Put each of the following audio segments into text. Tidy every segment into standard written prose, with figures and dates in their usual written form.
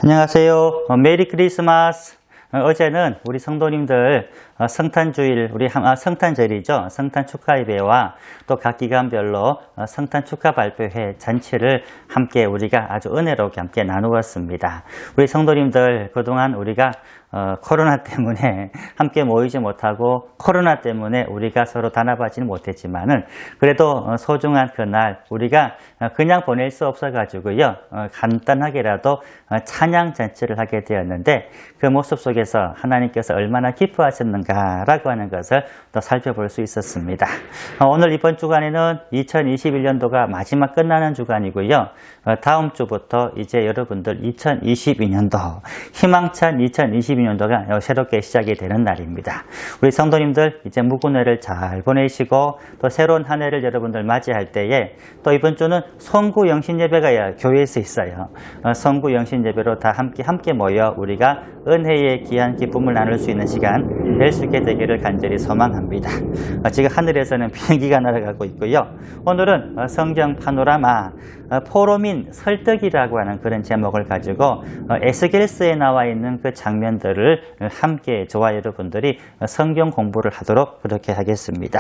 안녕하세요. 메리 크리스마스. 어제는 우리 성도님들 성탄주일, 성탄절이죠. 성탄 축하 예배와 또 각 기관별로 성탄 축하 발표회 잔치를 함께 우리가 아주 은혜롭게 함께 나누었습니다. 우리 성도님들 그동안 우리가 코로나 때문에 함께 모이지 못하고 코로나 때문에 우리가 서로 단합하지는 못했지만은 그래도 소중한 그날 우리가 그냥 보낼 수 없어 가지고요. 간단하게라도 찬양 잔치를 하게 되었는데 그 모습 속에서 하나님께서 얼마나 기뻐하셨는가라고 하는 것을 또 살펴볼 수 있었습니다. 오늘 이번 주간에는 2021년도가 마지막 끝나는 주간이고요. 다음 주부터 이제 여러분들 2022년도 희망찬 2022년도가 새롭게 시작이 되는 날입니다. 우리 성도님들 이제 묵은회를 잘 보내시고 또 새로운 한 해를 여러분들 맞이할 때에 또 이번 주는 성구 영신 예배가 교회에서 있어요. 성구 영신 예배로 다 함께 모여 우리가 은혜의 귀한 기쁨을 나눌 수 있는 시간 될 수 있게 되기를 간절히 소망합니다. 지금 하늘에서는 비행기가 날아가고 있고요. 오늘은 성경 파노라마 포로민 설득이라고 하는 그런 제목을 가지고 에스겔서에 나와 있는 그 장면들을 함께 저와 여러분들이 성경 공부를 하도록 그렇게 하겠습니다.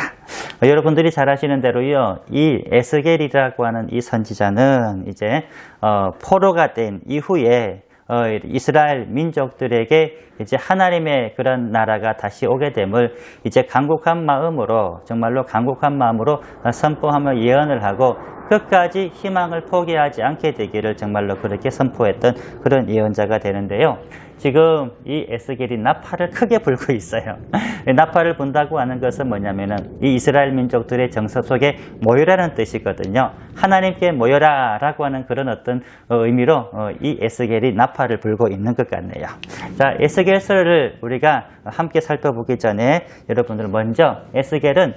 여러분들이 잘 아시는 대로요, 이 에스겔이라고 하는 이 선지자는 이제 포로가 된 이후에 이스라엘 민족들에게 이제 하나님의 그런 나라가 다시 오게 됨을 이제 간곡한 마음으로 정말로 간곡한 마음으로 선포하며 예언을 하고 끝까지 희망을 포기하지 않게 되기를 정말로 그렇게 선포했던 그런 예언자가 되는데요. 지금 이 에스겔이 나팔을 크게 불고 있어요. 나팔을 분다고 하는 것은 뭐냐면은 이 이스라엘 민족들의 정서 속에 모여라는 뜻이거든요. 하나님께 모여라 라고 하는 그런 어떤 의미로 이 에스겔이 나팔을 불고 있는 것 같네요. 자, 에스겔서를 우리가 함께 살펴보기 전에 여러분들 먼저 에스겔은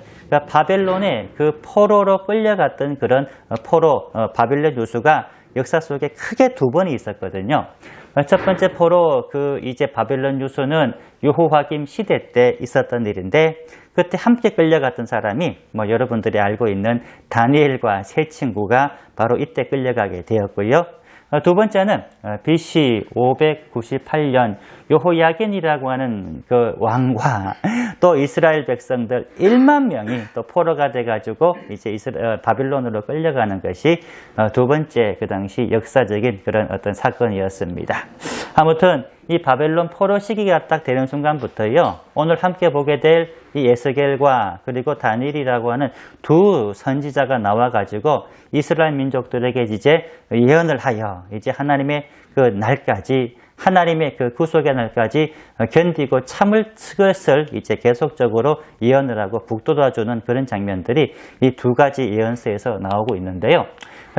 바벨론의 그 포로로 끌려갔던 그런 바벨론 유수가 역사 속에 크게 두 번이 있었거든요. 첫 번째 포로 이제 바벨론 유수는 여호와김 시대 때 있었던 일인데 그때 함께 끌려갔던 사람이 여러분들이 알고 있는 다니엘과 세 친구가 바로 이때 끌려가게 되었고요. 두 번째는 BC 598년 여호야긴이라고 하는 그 왕과 또 이스라엘 백성들 1만 명이 또 포로가 돼가지고 이제 바빌론으로 끌려가는 것이 두 번째 그 당시 역사적인 그런 어떤 사건이었습니다. 아무튼 이 바벨론 포로 시기가 딱 되는 순간부터요, 오늘 함께 보게 될 이 에스겔과 그리고 다니엘이라고 하는 두 선지자가 나와가지고 이스라엘 민족들에게 이제 예언을 하여 이제 하나님의 그 날까지 하나님의 그 구속의 날까지 견디고 참을 것을 이제 계속적으로 예언을 하고 북돋아주는 그런 장면들이 이 두 가지 예언서에서 나오고 있는데요.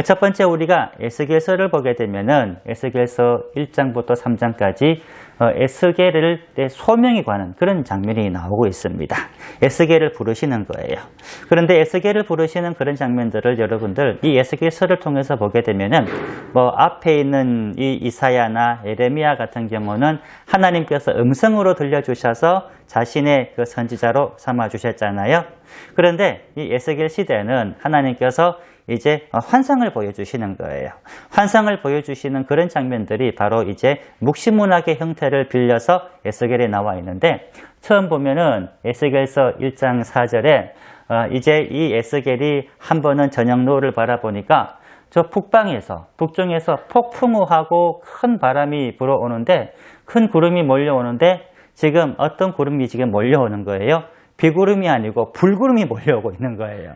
첫 번째 우리가 에스겔서를 보게 되면은 에스겔서 1장부터 3장까지 에스겔의 소명에 관한 그런 장면이 나오고 있습니다. 에스겔을 부르시는 거예요. 그런데 에스겔을 부르시는 그런 장면들을 여러분들 이 에스겔서를 통해서 보게 되면은 앞에 있는 이 이사야나 에레미야 같은 경우는 하나님께서 음성으로 들려주셔서 자신의 그 선지자로 삼아 주셨잖아요. 그런데 이 에스겔 시대는 하나님께서 이제 환상을 보여주시는 거예요. 환상을 보여주시는 그런 장면들이 바로 이제 묵시문학의 형태를 빌려서 에스겔에 나와 있는데, 처음 보면은 에스겔서 1장 4절에 이제 이 에스겔이 한 번은 저녁 노을을 바라보니까 저 북중에서 폭풍우하고 큰 바람이 불어오는데, 큰 구름이 몰려오는데 지금 어떤 구름이 지금 몰려오는 거예요? 비구름이 아니고 불구름이 몰려오고 있는 거예요.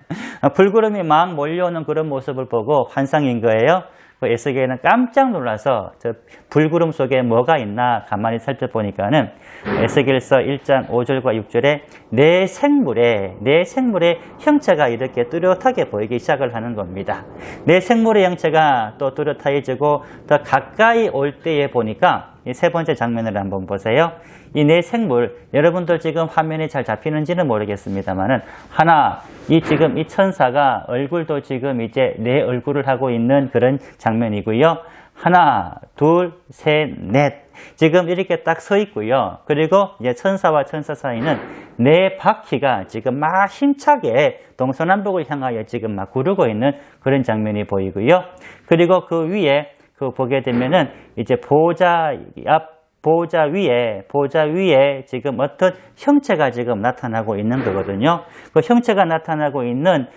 불구름이 막 몰려오는 그런 모습을 보고 환상인 거예요. 에스겔은 깜짝 놀라서 저 불구름 속에 뭐가 있나 가만히 살펴보니까는 에스겔서 1장 5절과 6절에 내 생물의 형체가 이렇게 뚜렷하게 보이기 시작을 하는 겁니다. 내 생물의 형체가 또 뚜렷해지고 더 가까이 올 때에 보니까 이 세 번째 장면을 한번 보세요. 이 내 생물, 여러분들 지금 화면이 잘 잡히는지는 모르겠습니다만은 지금 이 천사가 얼굴도 지금 이제 내 얼굴을 하고 있는 그런 장면이고요. 하나, 둘, 셋, 넷. 지금 이렇게 딱 서 있고요. 그리고 이제 천사와 천사 사이는 네 바퀴가 지금 막 힘차게 동서남북을 향하여 지금 막 구르고 있는 그런 장면이 보이고요. 그리고 그 위에 그 보게 되면은 이제 보호자 위에 지금 어떤 형체가 지금 나타나고 있는 거거든요. 그 형체가 나타나고 있는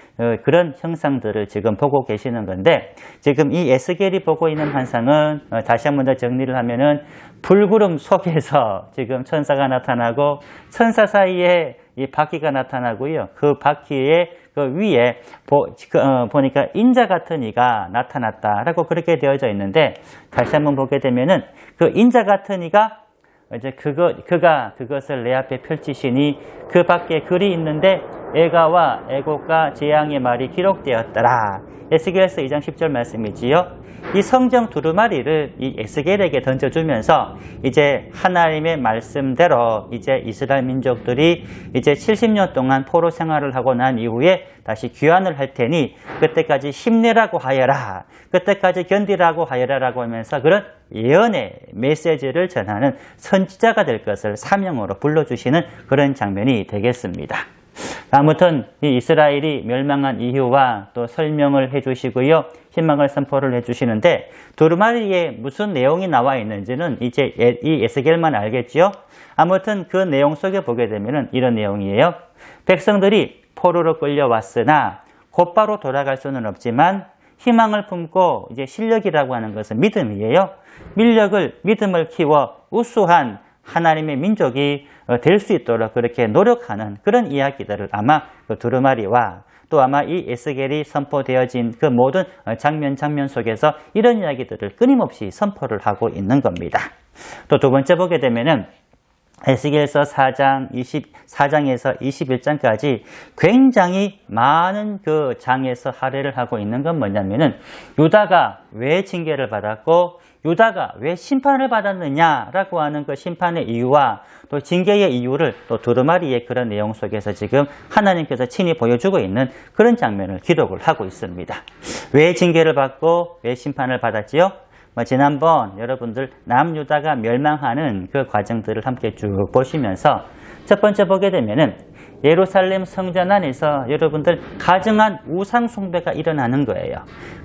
그런 형상들을 지금 보고 계시는 건데, 지금 이 에스겔이 보고 있는 환상은 다시 한 번 더 정리를 하면은 불구름 속에서 지금 천사가 나타나고 천사 사이에 이 바퀴가 나타나고요. 그 바퀴의 그 위에 보니까 인자 같은 이가 나타났다라고 그렇게 되어져 있는데, 다시 한번 보게 되면은 그 인자 같은 이가 이제 그가 그것을 내 앞에 펼치시니 그 밖에 글이 있는데 애가와 애곡과 재앙의 말이 기록되었더라. 에스겔서 2장 10절 말씀이지요. 이 성경 두루마리를 이 에스겔에게 던져주면서 이제 하나님의 말씀대로 이제 이스라엘 민족들이 이제 70년 동안 포로 생활을 하고 난 이후에 다시 귀환을 할 테니 그때까지 힘내라고 하여라, 그때까지 견디라고 하여라라고 하면서 그런 예언의 메시지를 전하는 선지자가 될 것을 사명으로 불러주시는 그런 장면이 되겠습니다. 아무튼 이 이스라엘이 멸망한 이유와 또 설명을 해주시고요, 희망을 선포를 해주시는데, 두루마리에 무슨 내용이 나와 있는지는 이제 이 에스겔만 알겠죠. 아무튼 그 내용 속에 보게 되면은 이런 내용이에요. 백성들이 포로로 끌려왔으나 곧바로 돌아갈 수는 없지만 희망을 품고 이제 실력이라고 하는 것은 믿음이에요. 믿음을 키워 우수한 하나님의 민족이 될 수 있도록 그렇게 노력하는 그런 이야기들을 아마 그 두루마리와 또 아마 이 에스겔이 선포되어진 그 모든 장면 속에서 이런 이야기들을 끊임없이 선포를 하고 있는 겁니다. 또 두 번째 보게 되면은 에스겔서 4장에서 21장까지 굉장히 많은 그 장에서 할애를 하고 있는 건 뭐냐면은 유다가 왜 징계를 받았고 유다가 왜 심판을 받았느냐라고 하는 그 심판의 이유와 또 징계의 이유를 또 두루마리의 그런 내용 속에서 지금 하나님께서 친히 보여주고 있는 그런 장면을 기록을 하고 있습니다. 왜 징계를 받고 왜 심판을 받았지요? 지난번 여러분들 남유다가 멸망하는 그 과정들을 함께 쭉 보시면서 첫 번째 보게 되면은 예루살렘 성전 안에서 여러분들 가증한 우상 숭배가 일어나는 거예요.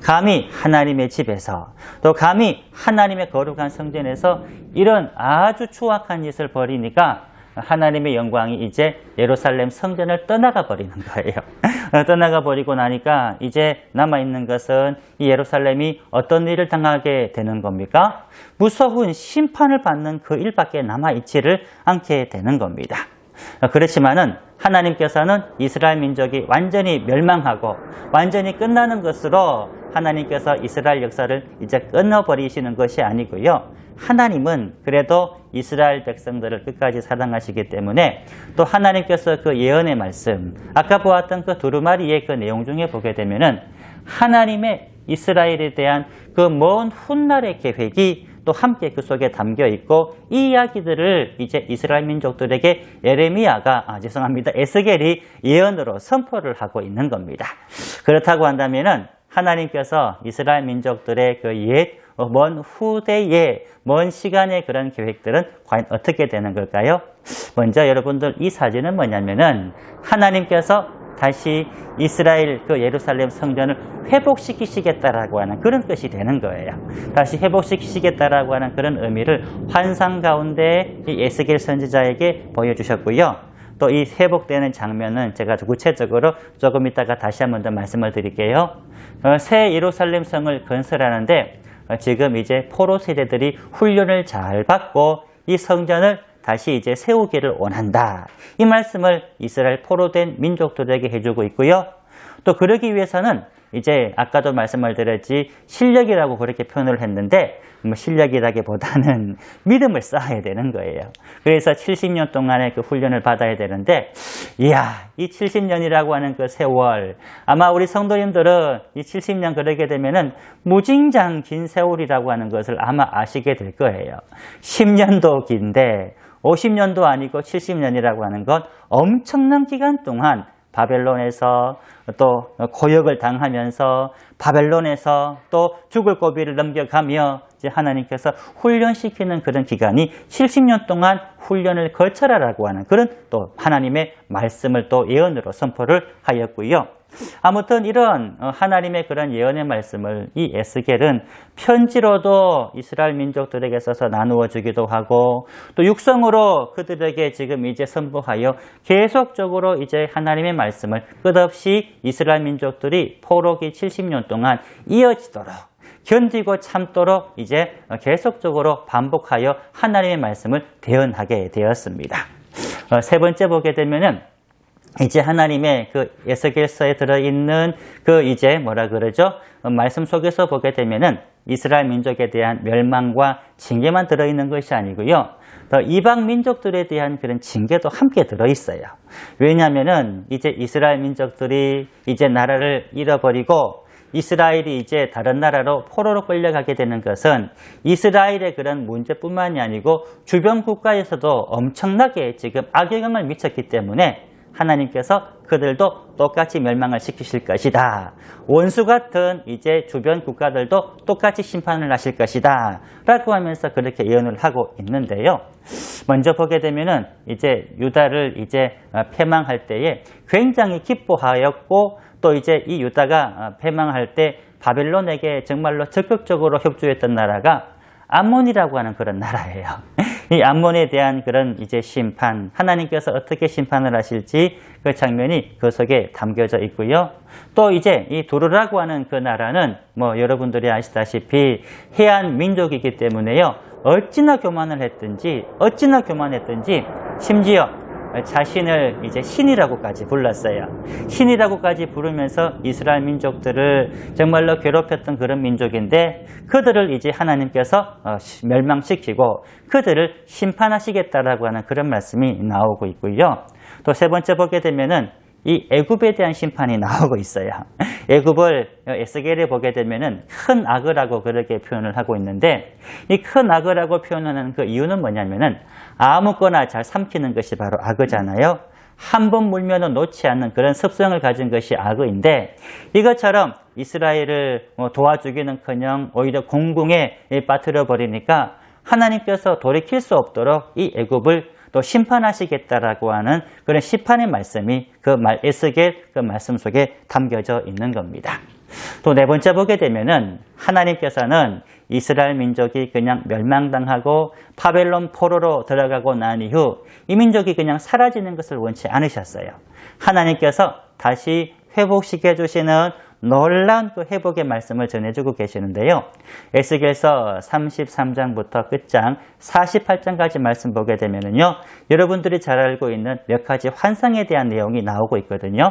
감히 하나님의 집에서 또 감히 하나님의 거룩한 성전에서 이런 아주 추악한 짓을 벌이니까 하나님의 영광이 이제 예루살렘 성전을 떠나가 버리는 거예요. 떠나가 버리고 나니까 이제 남아있는 것은 이 예루살렘이 어떤 일을 당하게 되는 겁니까? 무서운 심판을 받는 그 일밖에 남아있지를 않게 되는 겁니다. 그렇지만은 하나님께서는 이스라엘 민족이 완전히 멸망하고 완전히 끝나는 것으로 하나님께서 이스라엘 역사를 이제 끊어버리시는 것이 아니고요. 하나님은 그래도 이스라엘 백성들을 끝까지 사랑하시기 때문에 또 하나님께서 그 예언의 말씀, 아까 보았던 그 두루마리의 그 내용 중에 보게 되면은 하나님의 이스라엘에 대한 그 먼 훗날의 계획이 또 함께 그 속에 담겨 있고, 이 이야기들을 이제 이스라엘 민족들에게 에스겔이 예언으로 선포를 하고 있는 겁니다. 그렇다고 한다면은 하나님께서 이스라엘 민족들의 그 먼 후대의 먼 시간의 그런 계획들은 과연 어떻게 되는 걸까요? 먼저 여러분들 이 사진은 뭐냐면은 하나님께서 다시 이스라엘 그 예루살렘 성전을 회복시키시겠다라고 하는 그런 뜻이 되는 거예요. 다시 회복시키시겠다라고 하는 그런 의미를 환상 가운데 이 에스겔 선지자에게 보여주셨고요. 또 이 회복되는 장면은 제가 구체적으로 조금 이따가 다시 한 번 더 말씀을 드릴게요. 새 예루살렘 성을 건설하는데 지금 이제 포로 세대들이 훈련을 잘 받고 이 성전을 다시 이제 세우기를 원한다. 이 말씀을 이스라엘 포로된 민족들에게 해주고 있고요. 또 그러기 위해서는 이제 아까도 말씀을 드렸지 실력이라고 그렇게 표현을 했는데 실력이라기보다는 믿음을 쌓아야 되는 거예요. 그래서 70년 동안의 그 훈련을 받아야 되는데, 이야, 이 70년이라고 하는 그 세월, 아마 우리 성도님들은 이 70년 그러게 되면은 무진장 긴 세월이라고 하는 것을 아마 아시게 될 거예요. 10년도 긴데 50년도 아니고 70년이라고 하는 건 엄청난 기간 동안 바벨론에서 또 고역을 당하면서 바벨론에서 또 죽을 고비를 넘겨가며 이제 하나님께서 훈련시키는 그런 기간이 70년 동안 훈련을 거쳐라라고 하는 그런 또 하나님의 말씀을 또 예언으로 선포를 하였고요. 아무튼 이런 하나님의 그런 예언의 말씀을 이 에스겔은 편지로도 이스라엘 민족들에게 써서 나누어 주기도 하고 또 육성으로 그들에게 지금 이제 선포하여 계속적으로 이제 하나님의 말씀을 끝없이 이스라엘 민족들이 포로기 70년 동안 이어지도록 견디고 참도록 이제 계속적으로 반복하여 하나님의 말씀을 대언하게 되었습니다. 세 번째 보게 되면은 이제 하나님의 그 에스겔서에 들어있는 그 이제 뭐라 그러죠? 말씀 속에서 보게 되면은 이스라엘 민족에 대한 멸망과 징계만 들어있는 것이 아니고요. 또 이방 민족들에 대한 그런 징계도 함께 들어있어요. 왜냐하면은 이제 이스라엘 민족들이 이제 나라를 잃어버리고 이스라엘이 이제 다른 나라로 포로로 끌려가게 되는 것은 이스라엘의 그런 문제뿐만이 아니고 주변 국가에서도 엄청나게 지금 악영향을 미쳤기 때문에 하나님께서 그들도 똑같이 멸망을 시키실 것이다. 원수 같은 이제 주변 국가들도 똑같이 심판을 하실 것이다. 라고 하면서 그렇게 예언을 하고 있는데요. 먼저 보게 되면은 이제 유다를 이제 패망할 때에 굉장히 기뻐하였고 또 이제 이 유다가 패망할 때 바벨론에게 정말로 적극적으로 협조했던 나라가 암몬이라고 하는 그런 나라예요. 이 암몬에 대한 그런 이제 심판, 하나님께서 어떻게 심판을 하실지 그 장면이 그 속에 담겨져 있고요. 또 이제 이 두루라고 하는 그 나라는 뭐 여러분들이 아시다시피 해안 민족이기 때문에요. 어찌나 교만했든지 심지어 자신을 이제 신이라고까지 불렀어요. 신이라고까지 부르면서 이스라엘 민족들을 정말로 괴롭혔던 그런 민족인데 그들을 이제 하나님께서 멸망시키고 그들을 심판하시겠다라고 하는 그런 말씀이 나오고 있고요. 또 세 번째 보게 되면은 이 애굽에 대한 심판이 나오고 있어요. 애굽을 에스겔에 보게 되면은 큰 악어라고 그렇게 표현을 하고 있는데 이 큰 악어라고 표현하는 그 이유는 뭐냐면은 아무거나 잘 삼키는 것이 바로 악어잖아요. 한 번 물면은 놓지 않는 그런 습성을 가진 것이 악어인데 이것처럼 이스라엘을 도와주기는커녕 오히려 공궁에 빠뜨려 버리니까 하나님께서 돌이킬 수 없도록 이 애굽을 또 심판하시겠다라고 하는 그런 심판의 말씀이 에스겔 그 말씀 속에 담겨져 있는 겁니다. 또 네 번째 보게 되면은 하나님께서는 이스라엘 민족이 그냥 멸망당하고 바벨론 포로로 들어가고 난 이후 이 민족이 그냥 사라지는 것을 원치 않으셨어요. 하나님께서 다시 회복시켜 주시는 놀라운 그 회복의 말씀을 전해주고 계시는데요. 에스겔서 33장부터 끝장 48장까지 말씀 보게 되면은요, 여러분들이 잘 알고 있는 몇 가지 환상에 대한 내용이 나오고 있거든요.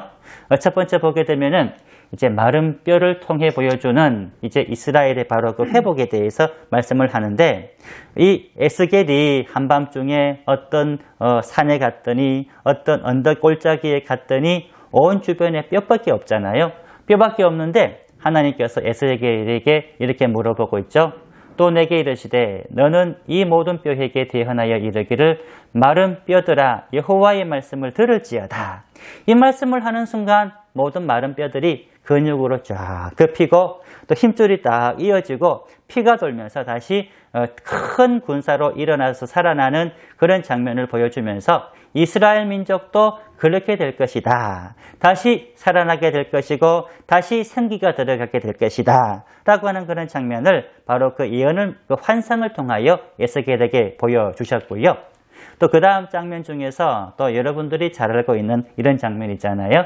첫 번째 보게 되면은 이제 마른 뼈를 통해 보여주는 이제 이스라엘의 바로 그 회복에 대해서 말씀을 하는데 이 에스겔이 한밤중에 어떤 산에 갔더니 어떤 언덕 골짜기에 갔더니 온 주변에 뼈밖에 없잖아요. 뼈밖에 없는데 하나님께서 에스겔에게 이렇게 물어보고 있죠. 또 내게 이르시되 너는 이 모든 뼈에게 대언하여 이르기를 마른 뼈들아 여호와의 말씀을 들을지어다. 이 말씀을 하는 순간 모든 마른 뼈들이 근육으로 쫙 굽히고 또 힘줄이 딱 이어지고 피가 돌면서 다시 큰 군사로 일어나서 살아나는 그런 장면을 보여주면서 이스라엘 민족도 그렇게 될 것이다. 다시 살아나게 될 것이고 다시 생기가 들어가게 될 것이다. 라고 하는 그런 장면을 바로 그 예언을 그 환상을 통하여 에스겔에게 보여주셨고요. 또 그 다음 장면 중에서 또 여러분들이 잘 알고 있는 이런 장면 있잖아요.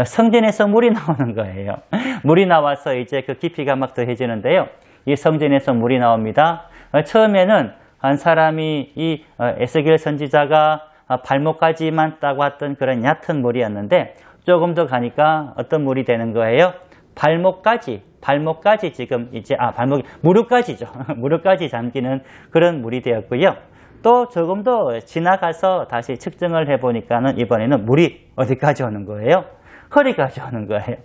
성전에서 물이 나오는 거예요. 물이 나와서 이제 그 깊이가 막 더해지는데요. 이 성전에서 물이 나옵니다. 처음에는 한 사람이 이 에스겔 선지자가 발목까지만 따고 왔던 그런 얕은 물이었는데 조금 더 가니까 어떤 물이 되는 거예요? 발목까지 지금 이제 무릎까지죠. 무릎까지 잠기는 그런 물이 되었고요. 또 조금 더 지나가서 다시 측정을 해보니까는 이번에는 물이 어디까지 오는 거예요? 허리까지 오는 거예요.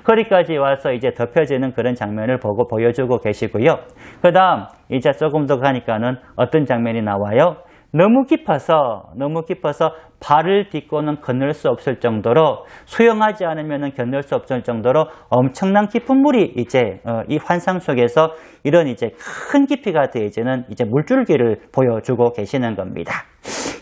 허리까지 와서 이제 덮여지는 그런 장면을 보여주고 계시고요. 그 다음 이제 조금 더 가니까는 어떤 장면이 나와요? 너무 깊어서 발을 딛고는 건널 수 없을 정도로 수영하지 않으면 건널 수 없을 정도로 엄청난 깊은 물이 이제 이 환상 속에서 이런 이제 큰 깊이가 되어지는 이제 물줄기를 보여주고 계시는 겁니다.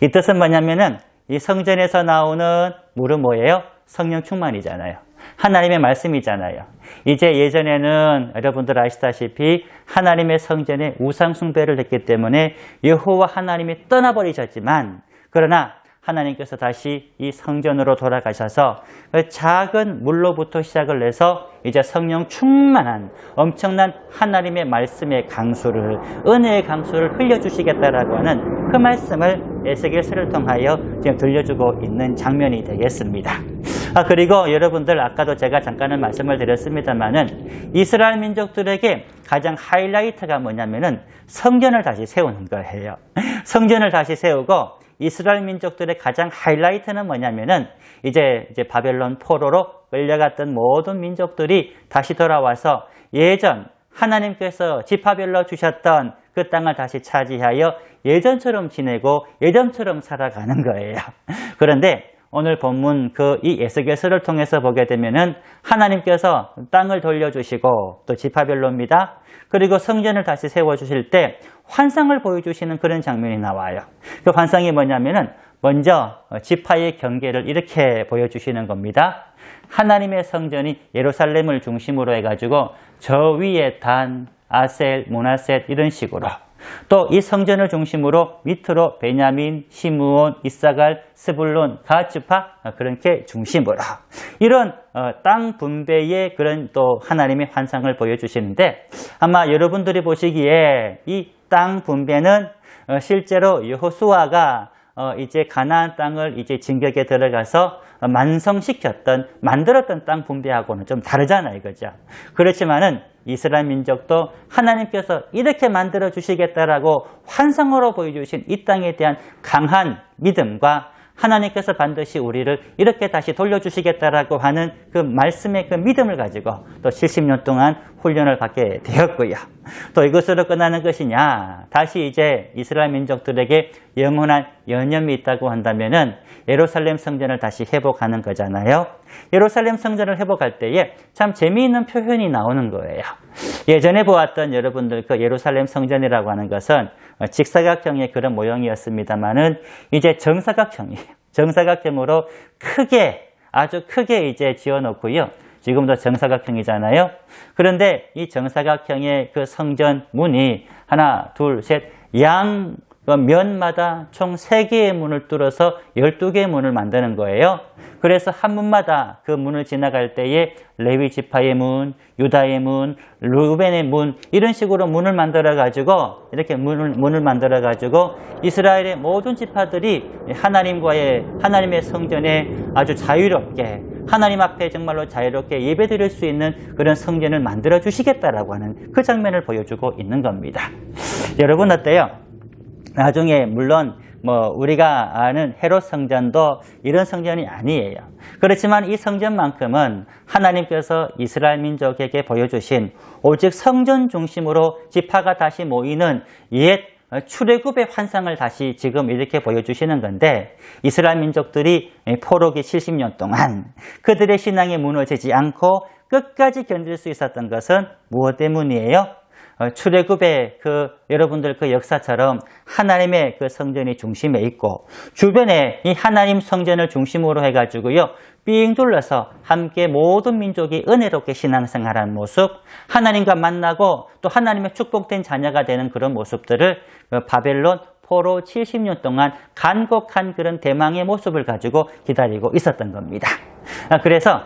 이 뜻은 뭐냐면은 이 성전에서 나오는 물은 뭐예요? 성령 충만이잖아요. 하나님의 말씀이잖아요. 이제 예전에는 여러분들 아시다시피 하나님의 성전에 우상 숭배를 했기 때문에 여호와 하나님이 떠나버리셨지만, 그러나 하나님께서 다시 이 성전으로 돌아가셔서 그 작은 물로부터 시작을 해서 이제 성령 충만한 엄청난 하나님의 말씀의 강수를, 은혜의 강수를 흘려주시겠다라고 하는 그 말씀을 에스겔서를 통하여 지금 들려주고 있는 장면이 되겠습니다. 그리고 여러분들 아까도 제가 잠깐은 말씀을 드렸습니다만은 이스라엘 민족들에게 가장 하이라이트가 뭐냐면은 성전을 다시 세우는 거예요. 성전을 다시 세우고, 이스라엘 민족들의 가장 하이라이트는 뭐냐면은 이제 바벨론 포로로 끌려갔던 모든 민족들이 다시 돌아와서 예전 하나님께서 지파별로 주셨던 그 땅을 다시 차지하여 예전처럼 지내고 예전처럼 살아가는 거예요. 그런데 오늘 본문 이 에스겔서를 통해서 보게 되면은 하나님께서 땅을 돌려주시고 또 지파별로입니다. 그리고 성전을 다시 세워주실 때 환상을 보여주시는 그런 장면이 나와요. 그 환상이 뭐냐면은 먼저 지파의 경계를 이렇게 보여주시는 겁니다. 하나님의 성전이 예루살렘을 중심으로 해가지고 저 위에 단, 아셀, 모나셋 이런 식으로, 또 이 성전을 중심으로 밑으로 베냐민, 시므온, 이사갈, 스불론, 갓지파 그렇게 중심으로 이런 땅 분배의 그런 또 하나님의 환상을 보여주시는데, 아마 여러분들이 보시기에 이 땅 분배는 실제로 여호수아가 이제 가나안 땅을 이제 진격에 들어가서 만들었던 땅 분배하고는 좀 다르잖아요, 그죠? 그렇지만은 이스라엘 민족도 하나님께서 이렇게 만들어 주시겠다라고 환상으로 보여주신 이 땅에 대한 강한 믿음과 하나님께서 반드시 우리를 이렇게 다시 돌려주시겠다라고 하는 그 말씀의 그 믿음을 가지고 또 70년 동안 훈련을 받게 되었고요. 또 이것으로 끝나는 것이냐? 다시 이제 이스라엘 민족들에게 영원한 연념이 있다고 한다면은 예루살렘 성전을 다시 회복하는 거잖아요. 예루살렘 성전을 회복할 때에 참 재미있는 표현이 나오는 거예요. 예전에 보았던 여러분들 그 예루살렘 성전이라고 하는 것은 직사각형의 그런 모형이었습니다만은 이제 정사각형으로 아주 크게 이제 지어놓고요. 지금도 정사각형이잖아요. 그런데 이 정사각형의 그 성전 문이 하나, 둘, 셋, 양 면마다 총 3개의 문을 뚫어서 12개의 문을 만드는 거예요. 그래서 한 문마다 그 문을 지나갈 때에 레위 지파의 문, 유다의 문, 루벤의 문 이런 식으로 문을 만들어가지고 이렇게 문을 만들어가지고 이스라엘의 모든 지파들이 하나님의 성전에 아주 자유롭게 하나님 앞에 정말로 자유롭게 예배드릴 수 있는 그런 성전을 만들어 주시겠다라고 하는 그 장면을 보여주고 있는 겁니다. 여러분 어때요? 나중에 물론 우리가 아는 헤롯 성전도 이런 성전이 아니에요. 그렇지만 이 성전만큼은 하나님께서 이스라엘 민족에게 보여주신 오직 성전 중심으로 지파가 다시 모이는 옛 출애굽의 환상을 다시 지금 이렇게 보여주시는 건데, 이스라엘 민족들이 포로기 70년 동안 그들의 신앙이 무너지지 않고 끝까지 견딜 수 있었던 것은 무엇 때문이에요? 출애굽의 여러분들 그 역사처럼 하나님의 그 성전이 중심에 있고 주변에 이 하나님 성전을 중심으로 해가지고요 삥 둘러서 함께 모든 민족이 은혜롭게 신앙생활하는 모습, 하나님과 만나고 또 하나님의 축복된 자녀가 되는 그런 모습들을 바벨론 포로 70년 동안 간곡한 그런 대망의 모습을 가지고 기다리고 있었던 겁니다. 그래서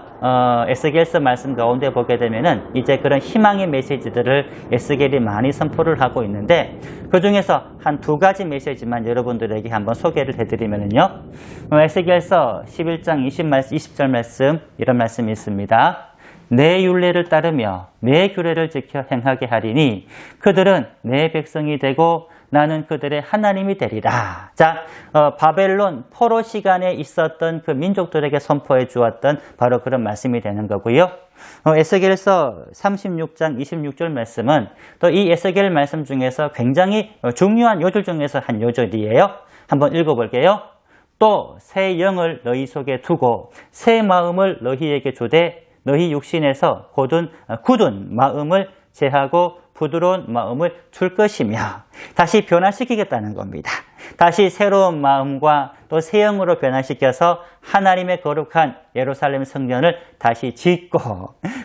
에스겔서 말씀 가운데 보게 되면은 이제 그런 희망의 메시지들을 에스겔이 많이 선포를 하고 있는데, 그 중에서 한 2가지 메시지만 여러분들에게 한번 소개를 해드리면요, 에스겔서 11장 20절 말씀 이런 말씀이 있습니다. 내 율례를 따르며 내 규례를 지켜 행하게 하리니 그들은 내 백성이 되고 나는 그들의 하나님이 되리라. 자, 바벨론 포로 시간에 있었던 그 민족들에게 선포해 주었던 바로 그런 말씀이 되는 거고요. 에스겔서 36장 26절 말씀은 또 이 에스겔 말씀 중에서 굉장히 중요한 요절 중에서 한 요절이에요. 한번 읽어볼게요. 또 새 영을 너희 속에 두고 새 마음을 너희에게 주되 너희 육신에서 굳은 마음을 제하고 부드러운 마음을 줄 것이며 다시 변화시키겠다는 겁니다. 다시 새로운 마음과 또 새 영으로 변화시켜서 하나님의 거룩한 예루살렘 성전을 다시 짓고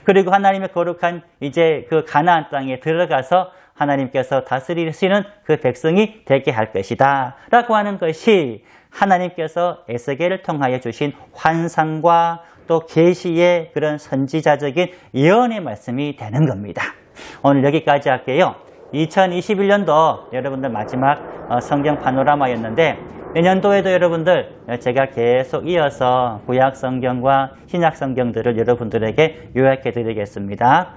그리고 하나님의 거룩한 이제 그 가나안 땅에 들어가서 하나님께서 다스리시는 그 백성이 되게 할 것이다 라고 하는 것이 하나님께서 에스겔을 통하여 주신 환상과 또 계시의 그런 선지자적인 예언의 말씀이 되는 겁니다. 오늘 여기까지 할게요. 2021년도 여러분들 마지막 성경 파노라마였는데 내년도에도 여러분들 제가 계속 이어서 구약 성경과 신약 성경들을 여러분들에게 요약해 드리겠습니다.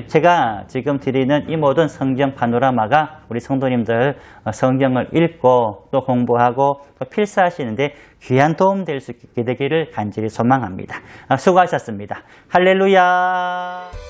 제가 지금 드리는 이 모든 성경 파노라마가 우리 성도님들 성경을 읽고 또 공부하고 또 필사하시는데 귀한 도움 될 수 있게 되기를 간절히 소망합니다. 수고하셨습니다. 할렐루야.